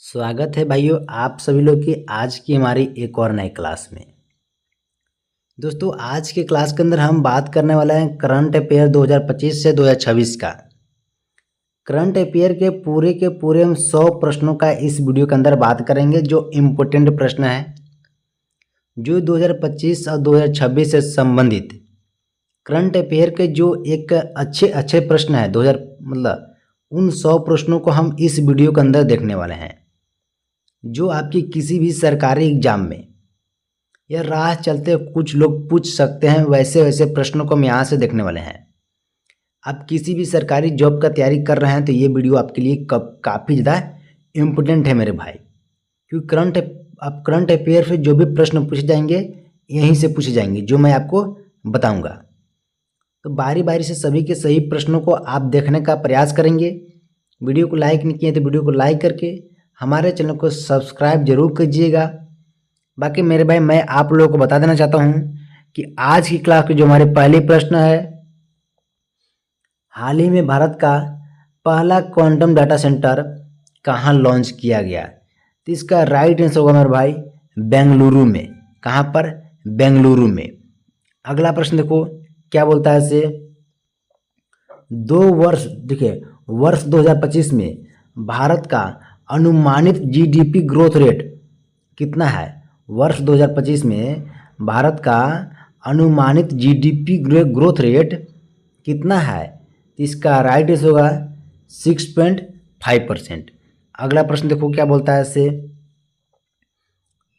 स्वागत है भाइयों आप सभी लोग की आज की हमारी एक और नई क्लास में। दोस्तों आज के क्लास के अंदर हम बात करने वाले हैं करंट अफेयर 2025 से 2026 का। करंट अफेयर के पूरे हम 100 प्रश्नों का इस वीडियो के अंदर बात करेंगे जो इम्पोर्टेंट प्रश्न है, जो 2025 और 2026 से संबंधित करंट अफेयर के जो एक अच्छे प्रश्न है 2000 उन 100 प्रश्नों को हम इस वीडियो के अंदर देखने वाले हैं, जो आपकी किसी भी सरकारी एग्जाम में या राह चलते कुछ लोग पूछ सकते हैं। वैसे प्रश्नों को हम यहाँ से देखने वाले हैं। आप किसी भी सरकारी जॉब का तैयारी कर रहे हैं तो ये वीडियो आपके लिए काफ़ी ज़्यादा इम्पोर्टेंट है मेरे भाई, क्योंकि करंट अफेयर से जो भी प्रश्न पूछे जाएंगे यहीं से पूछे जाएंगे जो मैं आपको बताऊंगा। तो बारी बारी से सभी के सही प्रश्नों को आप देखने का प्रयास करेंगे। वीडियो को लाइक नहीं किए तो वीडियो को लाइक करके हमारे चैनल को सब्सक्राइब जरूर कीजिएगा। बाकी मेरे भाई मैं आप लोगों को बता देना चाहता हूं कि आज की क्लास के जो हमारे पहले प्रश्न है, हाल ही में भारत का पहला क्वांटम डाटा सेंटर कहां लॉन्च किया गया? तो इसका राइट आंसर होगा मेरे भाई बेंगलुरु में। कहां पर? बेंगलुरु में। अगला प्रश्न देखो क्या बोलता है इसे। वर्ष 2025 में भारत का अनुमानित जीडीपी ग्रोथ रेट कितना है? वर्ष 2025 में भारत का अनुमानित जीडीपी ग्रोथ रेट कितना है? इसका राइट आंसर होगा 6.5%। अगला प्रश्न देखो क्या बोलता है इससे।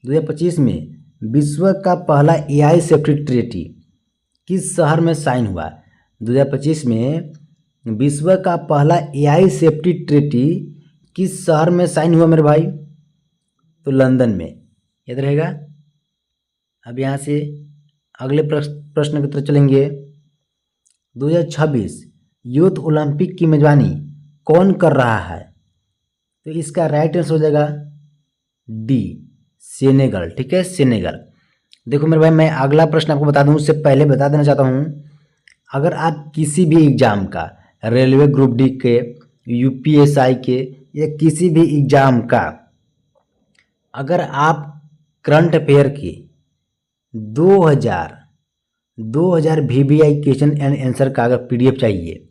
2025 में विश्व का पहला एआई सेफ्टी ट्रीटी किस शहर में साइन हुआ? 2025 में विश्व का पहला एआई सेफ्टी ट्रीटी किस शहर में साइन हुआ मेरे भाई? तो लंदन में, याद रहेगा। अब यहाँ से अगले प्रश्न की तरफ चलेंगे। 2026 यूथ ओलंपिक की मेजबानी कौन कर रहा है? तो इसका राइट आंसर हो जाएगा डी, सेनेगल। ठीक है, सेनेगल। देखो मेरे भाई मैं अगला प्रश्न आपको बता दूं उससे पहले बता देना चाहता हूं, अगर आप किसी भी एग्जाम का, रेलवे ग्रुप डी के, यूपीएसआई के या किसी भी एग्जाम का, अगर आप करंट अफेयर की 2000 वीवीआई क्वेश्चन एंड आंसर का अगर पीडीएफ चाहिए,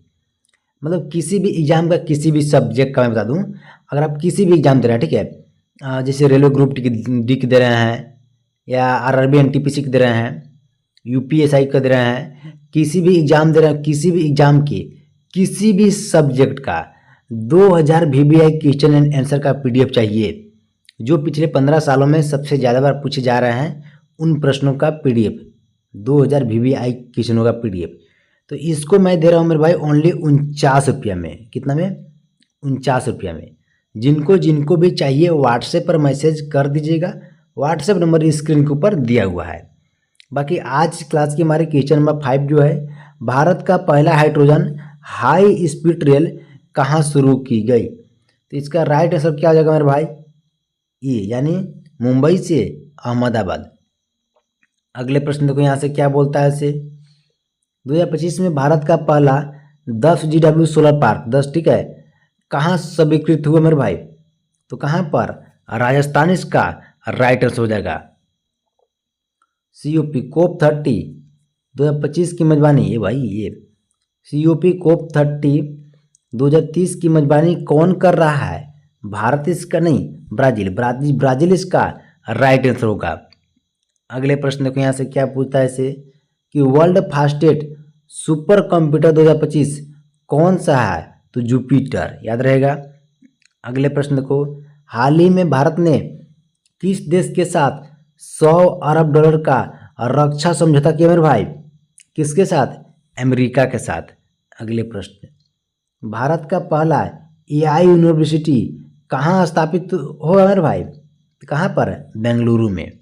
मतलब किसी भी एग्जाम का किसी भी सब्जेक्ट का मैं बता दूं, अगर आप किसी भी एग्जाम दे रहे हैं, ठीक है, जैसे रेलवे ग्रुप डी के दे रहे हैं या आरआरबी एनटीपीसी के दे रहे हैं, यूपीएसआई का दे रहे हैं, किसी भी एग्जाम दे रहे हैं, किसी भी एग्जाम के किसी भी सब्जेक्ट का 2000 वीवीआई क्वेश्चन एंड आंसर का पीडीएफ चाहिए, जो पिछले 15 सालों में सबसे ज़्यादा बार पूछे जा रहे हैं उन प्रश्नों का पीडीएफ, 2000 वीवीआई क्वेश्चनों का पीडीएफ। तो इसको मैं दे रहा हूँ मेरे भाई ओनली 49 रुपया में। कितना में? 49 रुपया में। जिनको भी चाहिए व्हाट्सएप पर मैसेज कर दीजिएगा, व्हाट्सएप नंबर स्क्रीन के ऊपर दिया हुआ है। बाकी आज क्लास की हमारी क्वेश्चन नंबर 5 जो है, भारत का पहला हाइड्रोजन हाई स्पीड रेल कहाँ शुरू की गई? तो इसका राइट आंसर क्या हो जाएगा मेरे भाई? ये यानी मुंबई से अहमदाबाद। अगले प्रश्न देखो यहाँ से क्या बोलता है इसे। 2025 में भारत का पहला 10 GW सोलर पार्क 10, ठीक है, कहाँ स्वीकृत हुआ मेरे भाई? तो कहाँ पर? राजस्थान इसका राइट आंसर हो जाएगा। COP COP 30 2025 की मेजबानी, ये भाई ये COP COP 30 2030 की मेजबानी कौन कर रहा है? भारत इसका नहीं, ब्राजील इसका राइट आंसर होगा। अगले प्रश्न देखो यहाँ से क्या पूछता है इसे कि वर्ल्ड फास्टेस्ट सुपर कंप्यूटर 2025 कौन सा है? तो जुपिटर, याद रहेगा। अगले प्रश्न देखो, हाल ही में भारत ने किस देश के साथ 100 अरब डॉलर का रक्षा समझौता किया मेरे भाई? किसके साथ? अमेरिका के साथ। अगले प्रश्न, भारत का पहला एआई यूनिवर्सिटी कहाँ स्थापित होगा मेरे भाई? कहाँ पर? बेंगलुरु में।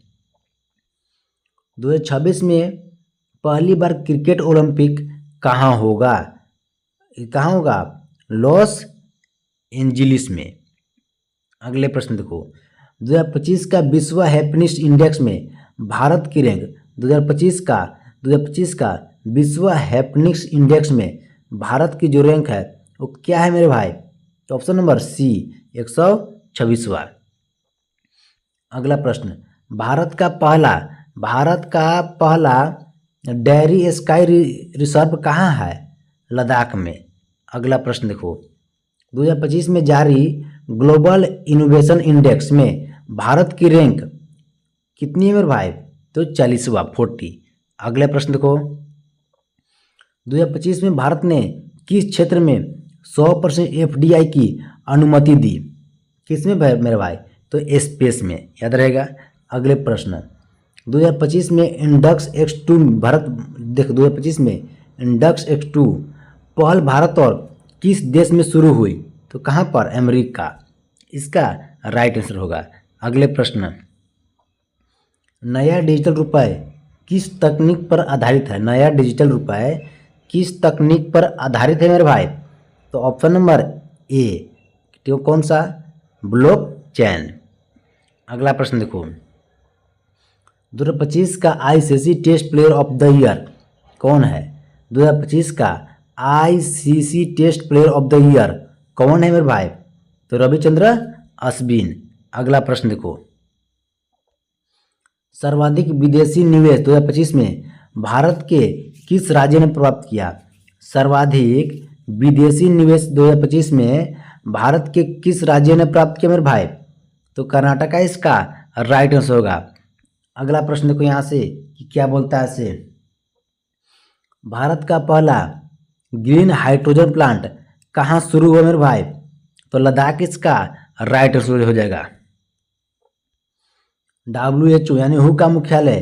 2026 में पहली बार क्रिकेट ओलंपिक कहाँ होगा? कहाँ होगा? लॉस एंजिलिस में। अगले प्रश्न देखो, 2025 का विश्व हैप्पीनेस इंडेक्स में भारत की रैंक 2025 का विश्व हैप्पीनेस इंडेक्स में भारत की जो रैंक है वो क्या है मेरे भाई? तो ऑप्शन नंबर सी 126वां। अगला प्रश्न, भारत का पहला डेयरी स्काई रिजर्व कहाँ है? लद्दाख में। अगला प्रश्न देखो, 2025 में जारी ग्लोबल इनोवेशन इंडेक्स में भारत की रैंक कितनी है मेरे भाई? तो 40वां 40। अगले प्रश्न देखो, 2025 में भारत ने किस क्षेत्र में 100% FDI की अनुमति दी? किसमें मेरे भाई? तो स्पेस में, याद रहेगा। अगले प्रश्न, 2025 में इंडक्स X2 भारत, देखो 2025 में इंडक्स X2 पहल भारत और किस देश में शुरू हुई? तो कहाँ पर? अमेरिका। इसका राइट आंसर होगा। अगले प्रश्न, नया डिजिटल रुपये किस तकनीक पर आधारित है? नया डिजिटल रुपये किस तकनीक पर आधारित है मेरे भाई? तो ऑप्शन नंबर ए, तो कौन सा? ब्लॉकचेन। अगला प्रश्न देखो, 2025 का ICC test player of the year कौन है? 2025 का ICC test player of the year कौन है मेरे भाई? तो रविचंद्र अश्विन। अगला प्रश्न देखो, सर्वाधिक विदेशी निवेश 2025 में भारत के किस राज्य ने प्राप्त किया? सर्वाधिक विदेशी निवेश 2025 में भारत के किस राज्य ने प्राप्त किया मेरे भाई? तो कर्नाटक इसका राइट आंसर होगा। अगला प्रश्न देखो यहाँ से कि क्या बोलता है इसे, भारत का पहला ग्रीन हाइड्रोजन प्लांट कहाँ शुरू हुआ मेरे भाई? तो लद्दाख इसका राइट आंसर हो जाएगा। WHO यानी हु का मुख्यालय,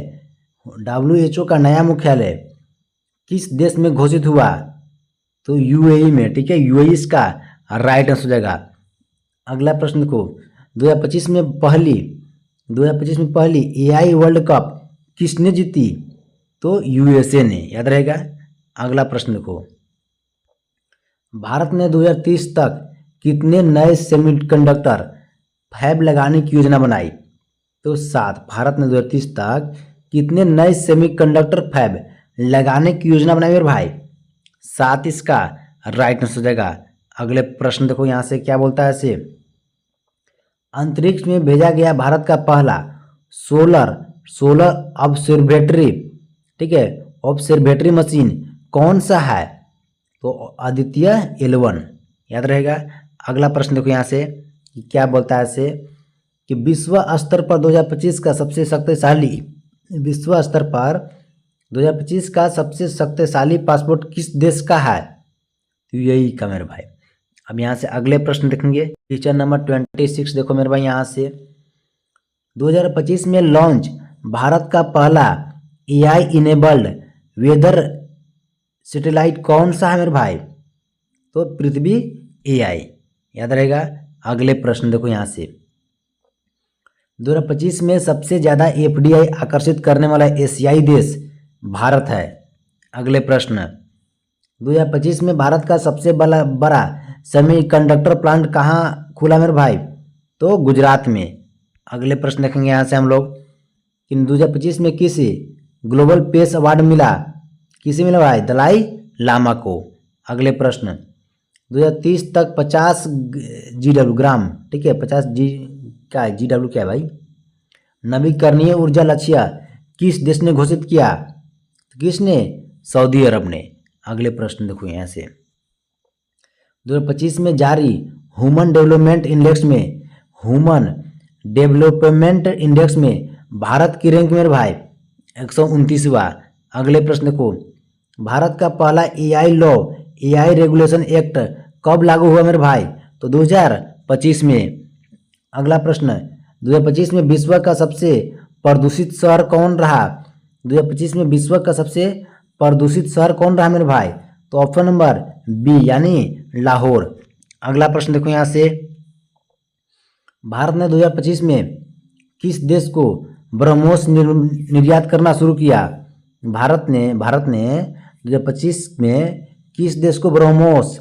WHO का नया मुख्यालय किस देश में घोषित हुआ? तो UAE में, ठीक है, UAE इसका राइट आंसर हो जाएगा। अगला प्रश्न देखो, 2025 में पहली AI वर्ल्ड कप किसने जीती? तो USA ने, याद रहेगा। अगला प्रश्न देखो, भारत ने 2030 तक कितने नए सेमीकंडक्टर फैब लगाने की योजना बनाई? तो 7। भारत ने 2030 तक कितने नए सेमीकंडक्टर फैब लगाने की योजना बनाई मेरे भाई? 7 इसका राइट आंसर हो जाएगा। अगले प्रश्न देखो यहाँ से क्या बोलता है इसे, अंतरिक्ष में भेजा गया भारत का पहला सोलर ऑब्जर्वेटरी, ठीक है, ऑब्जर्वेटरी मशीन कौन सा है? तो आदित्य L1, याद रहेगा। अगला प्रश्न देखो यहाँ से कि क्या बोलता है इसे कि विश्व स्तर पर 2025 का सबसे शक्तिशाली पासपोर्ट किस देश का है? तो यही का मेरे भाई। अब यहाँ से अगले प्रश्न देखेंगे, क्वेश्चन नंबर 26 देखो मेरे भाई यहाँ से, 2025 में लॉन्च भारत का पहला AI इनेबल्ड वेदर सैटेलाइट कौन सा है मेरे भाई? तो पृथ्वी AI, याद रहेगा। अगले प्रश्न देखो यहाँ से, 2025 में सबसे ज़्यादा FDI आकर्षित करने वाला एशियाई देश भारत है। अगले प्रश्न, 2025 में भारत का सबसे बड़ा सेमीकंडक्टर प्लांट कहाँ खुला मेरे भाई? तो गुजरात में। अगले प्रश्न देखेंगे यहाँ से हम लोग कि 2025 में किसे ग्लोबल पीस अवार्ड मिला? किसे मिला भाई? दलाई लामा को। अगले प्रश्न, 2030 तक 50 GW ग्राम, ठीक है, 50 क्या है GW क्या है भाई? नवीकरणीय ऊर्जा लक्ष्य किस देश ने घोषित किया? तो किसने? सऊदी अरब ने। अगले प्रश्न देखो यहाँ से, 2025 में जारी ह्यूमन डेवलपमेंट इंडेक्स में भारत की रैंक मेरे भाई 129वां। अगले प्रश्न देखो, भारत का पहला AI रेगुलेशन एक्ट कब लागू हुआ मेरे भाई? तो 2025 में। अगला प्रश्न, 2025 में विश्व का सबसे प्रदूषित शहर कौन रहा? 2025 में विश्व का सबसे प्रदूषित शहर कौन रहा मेरे भाई? तो ऑप्शन नंबर बी यानी लाहौर। अगला प्रश्न देखो यहाँ से, भारत ने 2025 में किस देश को ब्रह्मोस निर्यात करना शुरू किया? भारत ने 2025 में किस देश को ब्रह्मोस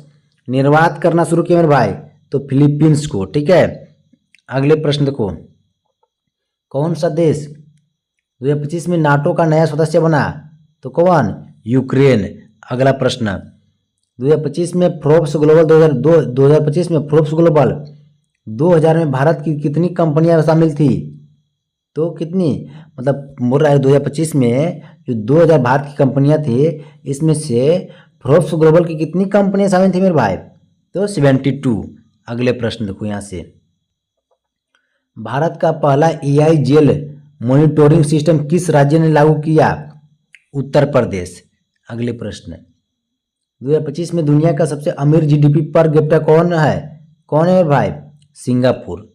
निर्यात करना शुरू किया मेरे भाई? तो फिलीपींस को, ठीक है। अगले प्रश्न देखो, कौन सा देश 2025 में नाटो का नया सदस्य बना? तो कौन? यूक्रेन। अगला प्रश्न, 2025 में फोर्ब्स ग्लोबल 2025 में फोर्ब्स ग्लोबल 2000 में भारत की कितनी कंपनियां शामिल थी? तो कितनी, मतलब बोल रहा है 2025 में जो 2000 भारत की कंपनियां थी, इसमें से फोर्ब्स ग्लोबल की कितनी कंपनियां शामिल थी मेरे भाई? तो 72। अगले प्रश्न देखो यहाँ से, भारत का पहला एआई जेल मॉनिटरिंग सिस्टम किस राज्य ने लागू किया? उत्तर प्रदेश। अगले प्रश्न, 2025 में दुनिया का सबसे अमीर जीडीपी पर कैपिटा कौन है? कौन है मेरे भाई? सिंगापुर।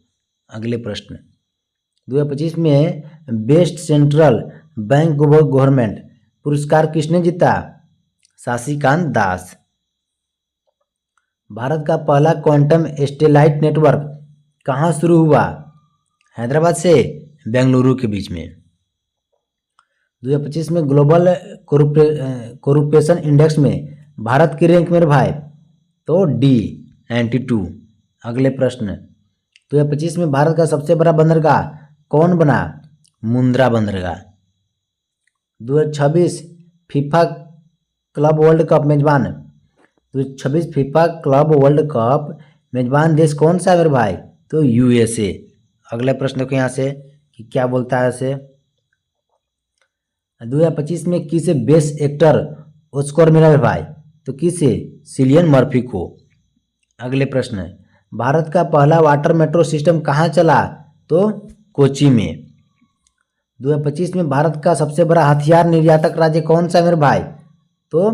अगले प्रश्न, 2025 में बेस्ट सेंट्रल बैंक गवर्नमेंट पुरस्कार किसने जीता? शशिकांत दास। भारत का पहला क्वांटम सैटेलाइट नेटवर्क कहाँ शुरू हुआ? हैदराबाद से बेंगलुरु के बीच में। 2025 में ग्लोबल कोरुपेशन इंडेक्स में भारत की रैंक मेरे भाई? तो डी 92। अगले प्रश्न, 2025 में भारत का सबसे बड़ा बंदरगाह कौन बना? मुंद्रा बंदरगाह। 2026 फीफा क्लब वर्ल्ड कप मेजबान 2026 फीफा क्लब वर्ल्ड कप मेजबान देश कौन सा है मेरे भाई? तो यूएसए। अगले प्रश्न देखो यहाँ से कि क्या बोलता है इसे, 2025 में किसे बेस्ट एक्टर ऑस्कर मिला मेरे भाई? तो किसे? सिलियन मर्फी को। अगले प्रश्न, भारत का पहला वाटर मेट्रो सिस्टम कहाँ चला? तो कोची में। 2025 में भारत का सबसे बड़ा हथियार निर्यातक राज्य कौन सा है मेरे भाई? तो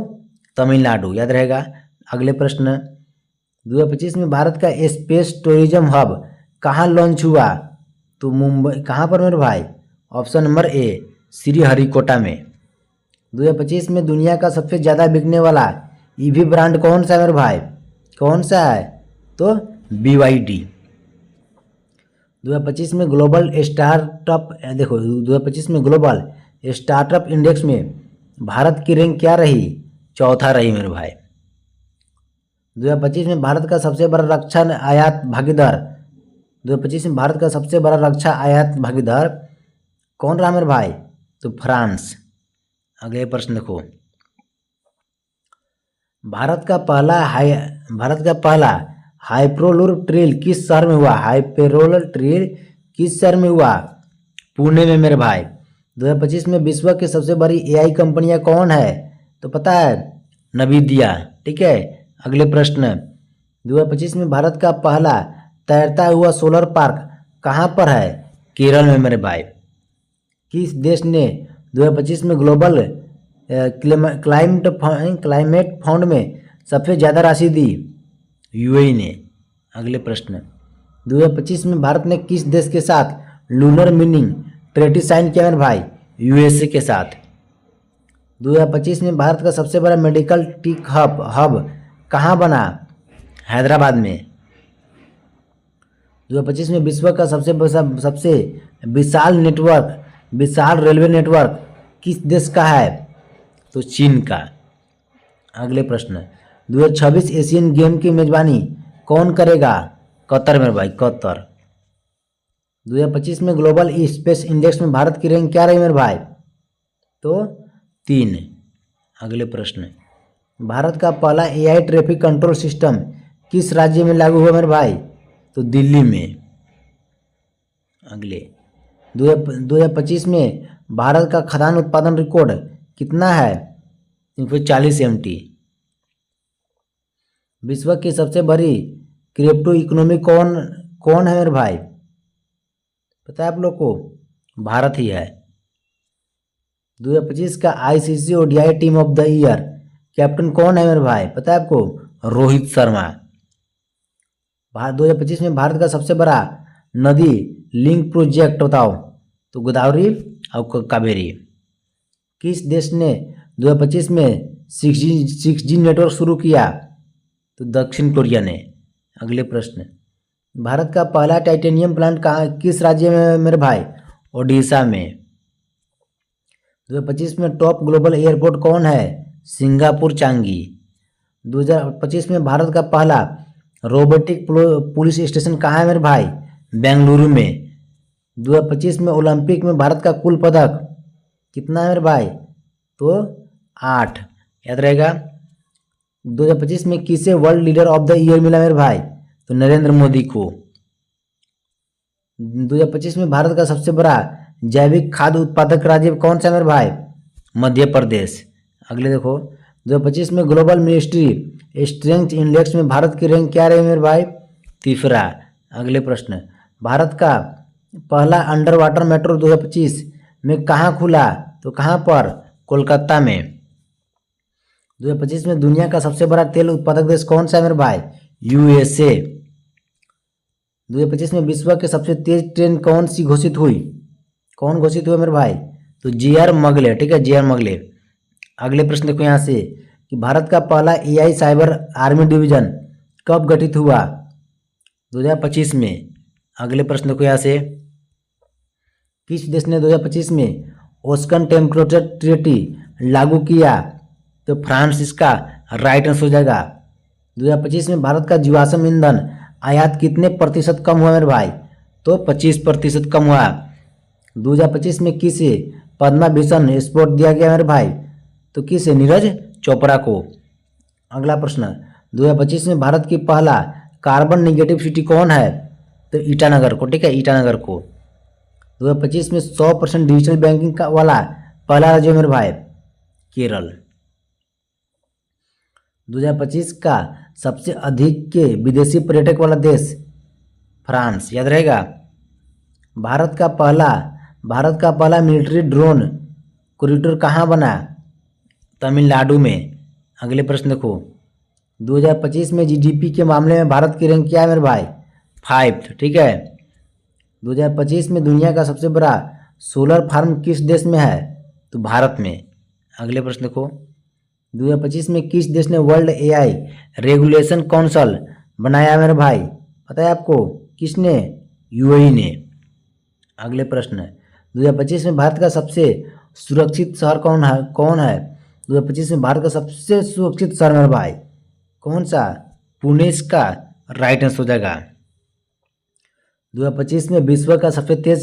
तमिलनाडु, याद रहेगा। अगले प्रश्न, 2025 में भारत का स्पेस टूरिज्म हब कहाँ लॉन्च हुआ? तो मुंबई। कहाँ पर मेरे भाई? ऑप्शन नंबर ए श्रीहरिकोटा में। 2025 में दुनिया का सबसे ज़्यादा बिकने वाला ईवी ब्रांड कौन सा है मेरे भाई? कौन सा है? तो BYD। 2025 में ग्लोबल स्टार्टअप, देखो 2025 में ग्लोबल स्टार्टअप इंडेक्स में भारत की रैंक क्या रही? चौथा रही मेरे भाई। 2025 में भारत का सबसे बड़ा रक्षा आयात भागीदार 2025 में भारत का सबसे बड़ा रक्षा आयात भागीदार कौन रहा मेरे भाई? तो फ्रांस। अगले प्रश्न देखो, भारत का पहला हाइपरलोर ट्रेल किस शहर में हुआ? हाइपरलोर ट्रेल किस शहर में हुआ? पुणे में मेरे भाई। 2025 में विश्व की सबसे बड़ी एआई कंपनियां कौन है? तो पता है, नवीदिया। ठीक है। अगले प्रश्न, 2025 में भारत का पहला तैरता हुआ सोलर पार्क कहाँ पर है? केरल में मेरे भाई। किस देश ने 2025 में ग्लोबल क्लाइमेट फंड में सबसे ज़्यादा राशि दी? यूएई ने। अगले प्रश्न, 2025 में भारत ने किस देश के साथ लूनर मीनिंग ट्रेटी साइन किया मेरे भाई? यूएसए के साथ। 2025 में भारत का सबसे बड़ा मेडिकल टेक हब कहाँ बना? हैदराबाद में। 2025 में विश्व का सबसे विशाल रेलवे नेटवर्क किस देश का है? तो चीन का। अगले प्रश्न, 2026 एशियन गेम की मेजबानी कौन करेगा? कतर मेरे भाई, कतर। 2025 में ग्लोबल स्पेस इंडेक्स में भारत की रैंक क्या रही मेरे भाई? तो 3। अगले प्रश्न, भारत का पहला एआई ट्रैफिक कंट्रोल सिस्टम किस राज्य में लागू हुआ मेरे भाई? तो दिल्ली में। अगले, 2025 में भारत का खाद्यान्न उत्पादन रिकॉर्ड कितना है? 340 MT। विश्व की सबसे बड़ी क्रिप्टो इकोनॉमी कौन है मेरे भाई? पता है आप लोग को? भारत ही है। 2025 का ICC ODI team of the year captain कौन है मेरे भाई? पता है आपको? रोहित शर्मा। 2025 में भारत का सबसे बड़ा नदी लिंक प्रोजेक्ट बताओ? तो गोदावरी और कावेरी। किस देश ने 2025 में 6G नेटवर्क शुरू किया? तो दक्षिण कोरिया ने। अगले प्रश्न, भारत का पहला टाइटेनियम प्लांट किस राज्य में मेरे भाई? ओडिशा में। 2025 में टॉप ग्लोबल एयरपोर्ट कौन है? Singapore Changi. 2025 में भारत का पहला रोबोटिक पुलिस स्टेशन कहाँ है मेरे भाई? बेंगलुरु में। 2025 में ओलंपिक में भारत का कुल पदक कितना है मेरे भाई? तो 8, याद रहेगा। 2025 में किसे world leader of the year मिला मेरे भाई? तो नरेंद्र मोदी को। 2025 में भारत का सबसे बड़ा जैविक खाद्य उत्पादक राज्य कौन सा है मेरे भाई? मध्य प्रदेश। अगले देखो 2025 में ग्लोबल मिनिस्ट्री स्ट्रेंथ इंडेक्स में भारत की रैंक क्या रही मेरे भाई? तीसरा। अगले प्रश्न, भारत का पहला अंडर वाटर मेट्रो 2025 में कहाँ खुला? तो कहाँ पर? कोलकाता में। 2025 में दुनिया का सबसे बड़ा तेल उत्पादक देश कौन सा है मेरे भाई? यूएसए। 2025 में विश्व के सबसे तेज ट्रेन कौन सी घोषित हुई? कौन घोषित हुआ मेरे भाई? तो जीआर मगले, ठीक है, जीआर मगले। अगले प्रश्न देखो यहाँ से कि भारत का पहला एआई साइबर आर्मी डिवीजन कब गठित हुआ? 2025 में। अगले प्रश्न देखो यहाँ से, किस देश ने 2025 में ओस्कन टेम्परेचर ट्रीटी लागू किया? तो फ्रांस इसका राइट आंसर हो जाएगा। 2025 में भारत का जीवाश्म ईंधन आयात कितने प्रतिशत कम हुआ मेरे भाई? तो 25% कम हुआ। 2025 में किसे पद्मा भूषण स्पोर्ट दिया गया मेरे भाई? तो किसे? नीरज चोपड़ा को। अगला प्रश्न, 2025 में भारत की पहला कार्बन निगेटिव सिटी कौन है? तो ईटानगर को, ठीक है, ईटानगर को। 2025 में 100% डिजिटल बैंकिंग का वाला पहला राज्य मेरे भाई? केरल। 2025 का सबसे अधिक के विदेशी पर्यटक वाला देश? फ्रांस, याद रहेगा। भारत का पहला मिलिट्री ड्रोन कॉरिडोर कहाँ बना? तमिलनाडु में। अगले प्रश्न देखो, 2025 में जीडीपी के मामले में भारत की रैंक क्या है मेरे भाई? 5, ठीक है। 2025 में दुनिया का सबसे बड़ा सोलर फार्म किस देश में है? तो भारत में। अगले प्रश्न देखो, 2025 में किस देश ने वर्ल्ड एआई रेगुलेशन काउंसिल बनाया मेरे भाई? पता है आपको? किसने? यूएई ने। अगले प्रश्न, 2025 में भारत का सबसे सुरक्षित शहर कौन है? 2025 में भारत का सबसे सुरक्षित शहर मेरे भाई कौन सा? पुणे इसका राइट आंसर हो जाएगा। 2025 में विश्व का सबसे तेज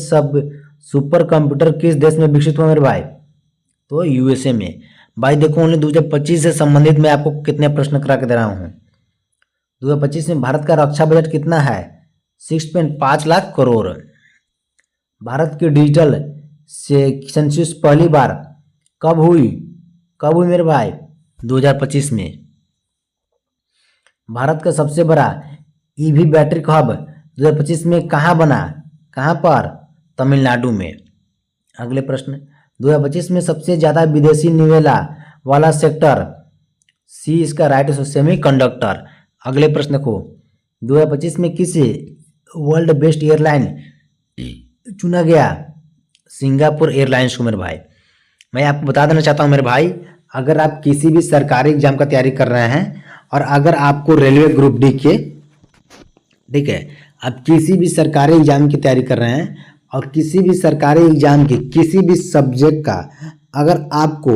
सुपर कंप्यूटर किस देश में विकसित हुआ मेरे भाई? तो यूएसए में। भाई देखो ओनली 2025 से संबंधित मैं आपको कितने प्रश्न करा के दे रहा हूँ। 2025 में भारत का रक्षा बजट कितना है? 6.5 लाख करोड़। भारत की डिजिटल सेंसस पहली बार कब हुई मेरे भाई? 2025 में। भारत का सबसे बड़ा ईवी बैटरी हब 2025 में कहाँ बना? कहाँ पर? तमिलनाडु में। अगले प्रश्न, 2025 में सबसे ज़्यादा विदेशी निवेला वाला सेक्टर? सी इसका राइट आंसर, सेमी कंडक्टर। अगले प्रश्न को, 2025 में किसे वर्ल्ड बेस्ट एयरलाइन चुना गया? सिंगापुर एयरलाइंस को मेरे भाई। मैं आपको बता देना चाहता हूँ मेरे भाई, अगर आप किसी भी सरकारी एग्जाम का तैयारी कर रहे हैं और अगर आपको रेलवे ग्रुप डी के, ठीक है, आप किसी भी सरकारी एग्जाम की तैयारी कर रहे हैं और किसी भी सरकारी एग्जाम के किसी भी सब्जेक्ट का अगर आपको,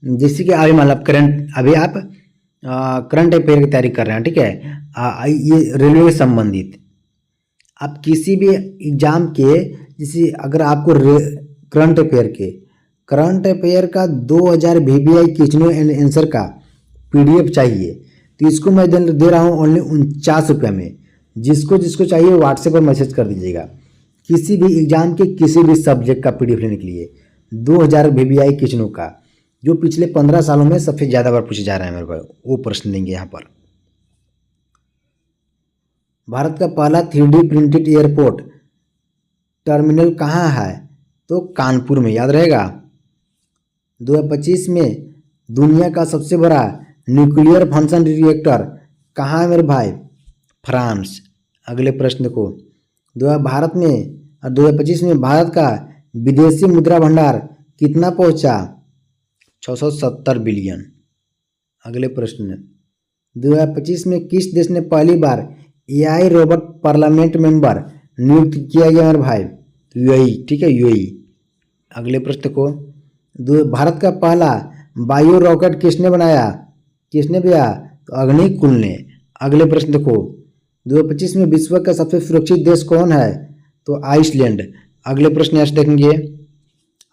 जैसे कि अभी मतलब अभी आप करंट अफेयर की तैयारी कर रहे हैं, ठीक है, ये रेलवे से संबंधित आप किसी भी एग्जाम के, जैसे अगर आपको करंट अफेयर का 2000 VBI क्वेश्चन एंड आंसर का PDF चाहिए तो इसको मैं दे रहा हूँ ओनली 49 रुपये में। जिसको चाहिए व्हाट्सएप पर मैसेज कर दीजिएगा। किसी भी एग्जाम के किसी भी सब्जेक्ट का PDF लेने के लिए 2000 VBI क्वेश्चनों का, जो पिछले 15 सालों में सबसे ज़्यादा बार पूछे जा रहे हैं मेरे भाई, वो प्रश्न लेंगे यहाँ पर। भारत का पहला 3D प्रिंटेड एयरपोर्ट टर्मिनल कहाँ है? तो कानपुर में, याद रहेगा। 2025 में दुनिया का सबसे बड़ा न्यूक्लियर फंक्शन रिएक्टर कहाँ है मेरे भाई? फ्रांस। अगले प्रश्न को, 2025 में भारत का विदेशी मुद्रा भंडार कितना पहुंचा? 670 बिलियन। अगले प्रश्न, 2025 में किस देश ने पहली बार AI रोबोट पार्लियामेंट मेंबर नियुक्त किया गया मेरे भाई? यूएई, ठीक है, यूएई। अगले प्रश्न को, भारत का पहला बायो रॉकेट किसने बनाया? तो अग्निकुल ने। अगले प्रश्न को, 2025 में विश्व का सबसे सुरक्षित देश कौन है? तो आइसलैंड। अगले प्रश्न यहाँ से देखेंगे,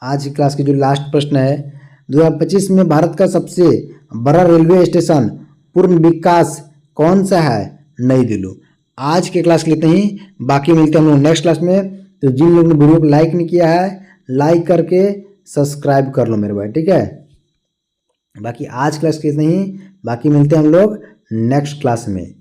आज की क्लास के जो लास्ट प्रश्न है, 2025 में भारत का सबसे बड़ा रेलवे स्टेशन पूर्ण विकास कौन सा है? नई दिल्ली। आज के क्लास के लिए इतना ही, बाकी मिलते हैं हम लोग नेक्स्ट क्लास में। तो जिन लोगों ने वीडियो को लाइक नहीं किया है, लाइक करके सब्सक्राइब कर लो मेरे भाई, ठीक है। बाकी आज क्लास के इतना ही, बाकी मिलते हैं हम लोग नेक्स्ट क्लास में।